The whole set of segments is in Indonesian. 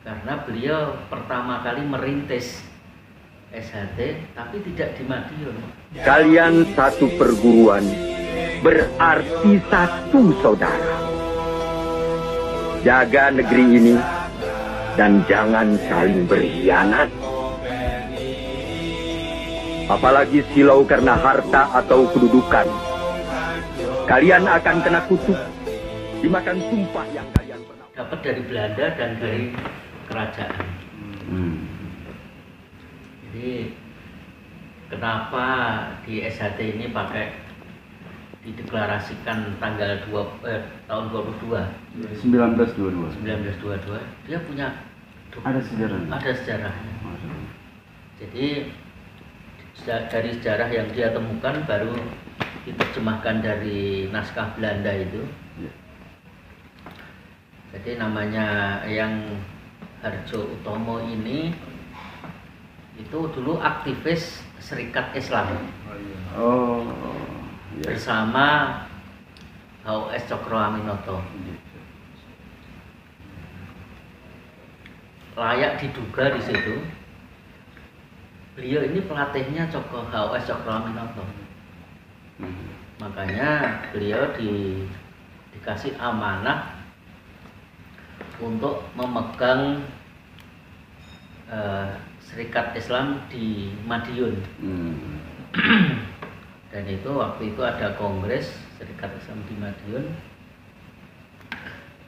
karena beliau pertama kali merintis SHT tapi tidak di Madiun. Kalian satu perguruan, berarti satu saudara. Jaga negeri ini dan jangan saling berkhianat. Apalagi silau karena harta atau kedudukan. Kalian akan kena kutuk, dimakan sumpah yang kalian pernah Dapat dari Belanda dan dari kerajaan. Jadi kenapa di SHT ini dideklarasikan tanggal tahun 1922 dia punya Ada sejarahnya. ada sejarahnya. Jadi dari sejarah yang dia temukan baru diterjemahkan dari naskah Belanda itu. Jadi namanya yang Harjo Utomo ini itu dulu aktivis Serikat Islam bersama HOS Cokroaminoto. Layak diduga di situ beliau ini pelatihnya HOS Cokroaminoto. Makanya beliau dikasih amanah untuk memegang Serikat Islam di Madiun. Dan itu waktu itu ada kongres Serikat Islam di Madiun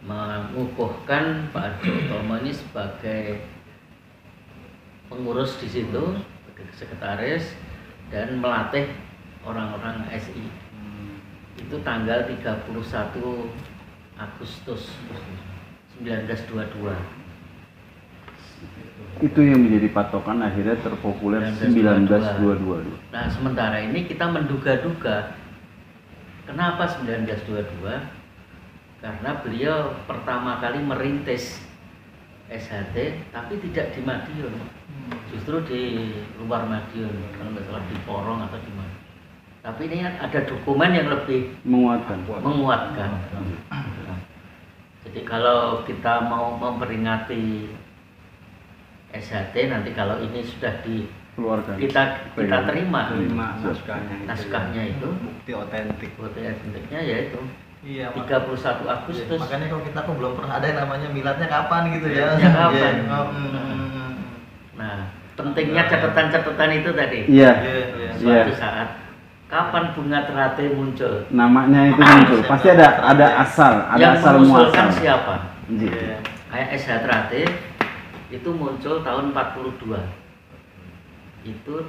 mengukuhkan Pak Harjo Utomo ini sebagai pengurus di situ, sebagai sekretaris dan melatih orang-orang SI. Itu tanggal 31 Agustus 1922. Itu yang menjadi patokan akhirnya terpopuler 1922. Nah, sementara ini kita menduga-duga kenapa 1922? Karena beliau pertama kali merintis SHT tapi tidak di Madiun. Justru di luar Madiun, kalau nggak salah di Porong atau di mana. Tapi ini ada dokumen yang lebih menguatkan. Jadi kalau kita mau memperingati SHT nanti kalau ini sudah dikeluarkan, kita terima naskahnya itu bukti otentiknya yaitu iya, 31 Agustus. Iya, makanya kalau kita kok belum pernah ada yang namanya miladnya kapan gitu ya. Kapan? Nah, pentingnya catatan-catatan itu tadi. Iya. Suatu saat kapan bunga teratai muncul? Namanya itu muncul. Pasti ada asal, ada asal muasal. Siapa? Iya. Kayak SH Teratai itu muncul tahun 42. Itu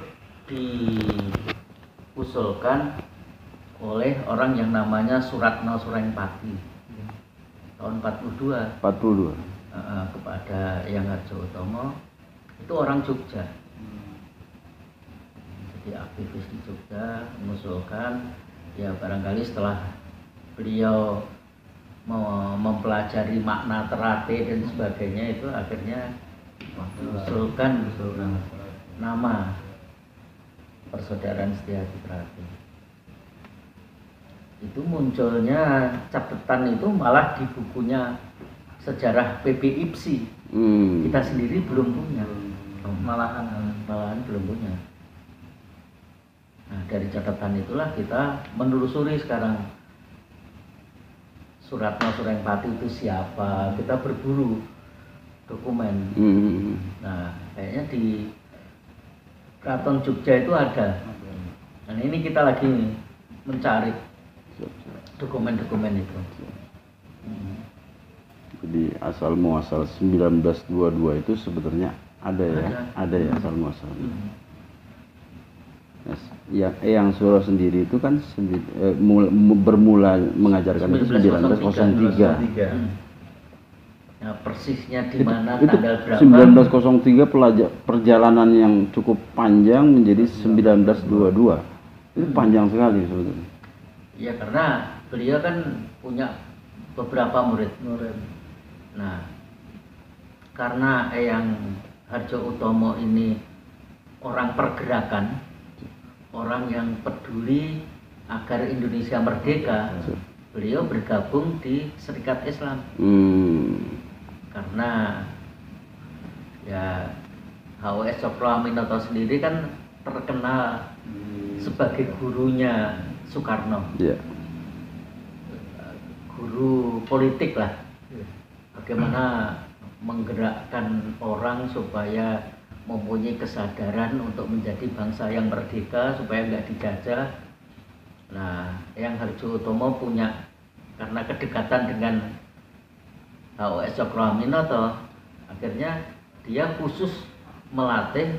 diusulkan oleh orang yang namanya Suratno Surengpati tahun 42 kepada Yang Harjo Utomo. Itu orang Jogja, jadi aktivis di Jogja, mengusulkan ya barangkali setelah beliau mempelajari makna terate dan sebagainya itu akhirnya mengusulkan nama Persaudaraan Setiahati Terate. Itu munculnya catatan itu malah di bukunya sejarah PB IPSI. Kita sendiri belum punya, malahan belum punya. Nah, dari catatan itulah kita menelusuri sekarang Suratno Surengpati itu siapa, kita berburu dokumen. Nah, kayaknya di Keraton Jogja itu ada. Dan ini kita lagi mencari dokumen-dokumen itu. Jadi asal muasal 1922 itu sebenarnya ada ya asal muasal. Yang Suro sendiri itu kan bermula mengajarkan itu 1903. Nah, persisnya di mana itu tanggal berapa? 1903 perjalanan yang cukup panjang menjadi 1922. Itu panjang sekali sebetulnya. Ya karena beliau kan punya beberapa murid. Nah, karena Eyang Harjo Utomo ini orang pergerakan, orang yang peduli agar Indonesia merdeka, beliau bergabung di Serikat Islam. Karena HOS Cokroaminoto sendiri kan terkenal sebagai gurunya Soekarno, guru politik lah, bagaimana menggerakkan orang supaya mempunyai kesadaran untuk menjadi bangsa yang merdeka, supaya nggak dijajah. Nah, Eyang Harjoottomo punya, karena kedekatan dengan HOS Cokroaminoto, akhirnya dia khusus melatih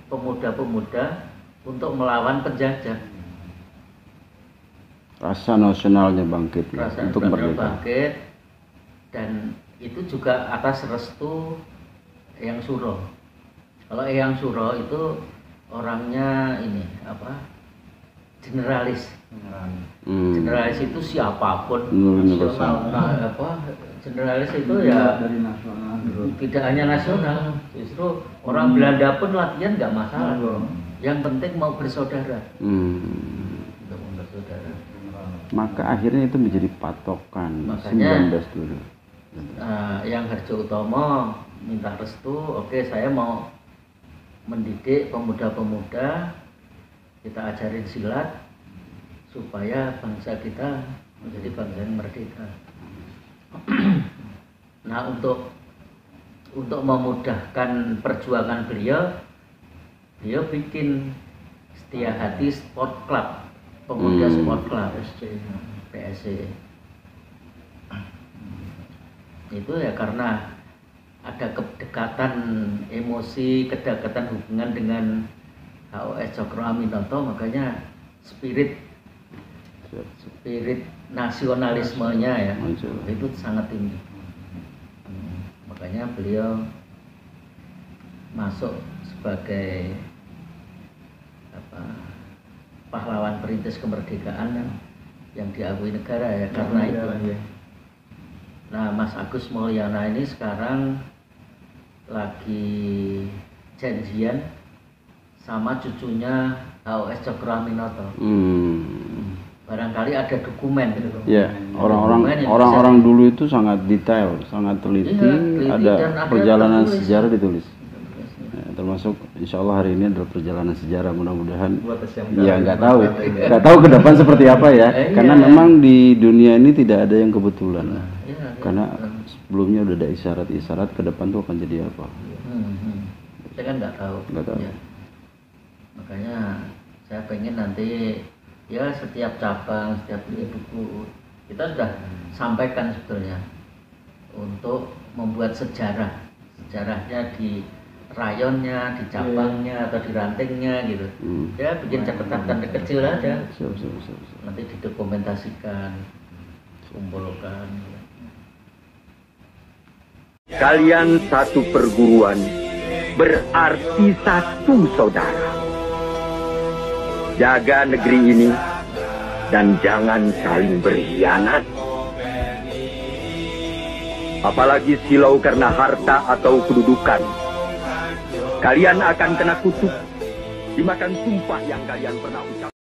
pemuda-pemuda untuk melawan penjajah. Rasa nasionalnya bangkit Rasa untuk nasional merdeka. bangkit, dan itu juga atas restu Eyang Suro. Kalau Eyang Suro itu orangnya ini generalis. Generalis itu siapapun nasional. Generalis itu ya dari nasional. tidak hanya nasional, justru orang Belanda pun latihan nggak masalah. Yang penting mau bersaudara. Untuk bersaudara. Maka akhirnya itu menjadi patokan. Makanya 19 Eyang Harjoottomo minta restu, oke, saya mau mendidik pemuda-pemuda, kita ajarin silat supaya bangsa kita menjadi bangsa yang merdeka. Nah, untuk memudahkan perjuangan beliau bikin Setia Hati Sport Club, pemuda Sport Club, PSC. Itu ya karena ada kedekatan emosi, kedekatan hubungan dengan HOS Cokroaminoto, makanya spirit nasionalismenya ya itu sangat tinggi. Makanya beliau masuk sebagai pahlawan perintis kemerdekaan yang diakui negara ya, karena itu. Nah, Mas Agus Mulyana ini sekarang lagi janjian sama cucunya HOS Cokroaminoto. Barangkali ada dokumen gitu. Ya, orang-orang dulu itu sangat detail, sangat teliti, ada perjalanan sejarah ditulis. Ya, termasuk insya Allah hari ini adalah perjalanan sejarah, mudah-mudahan. Ya nggak tahu ke depan seperti apa ya, karena memang di dunia ini tidak ada yang kebetulan. Karena sebelumnya udah ada isyarat-isyarat ke depan tuh akan jadi apa. Saya kan nggak tahu. Ya. Makanya saya pengen nanti ya setiap cabang, setiap buku kita sudah sampaikan sebetulnya untuk membuat sejarahnya di rayonnya, di cabangnya atau di rantingnya gitu. Ya bikin catatan kecil aja. Nanti didokumentasikan, kumpulkan. Kalian satu perguruan, berarti satu saudara. Jaga negeri ini dan jangan saling berkhianat. Apalagi silau karena harta atau kedudukan. Kalian akan kena kutuk, dimakan sumpah yang kalian pernah ucapkan.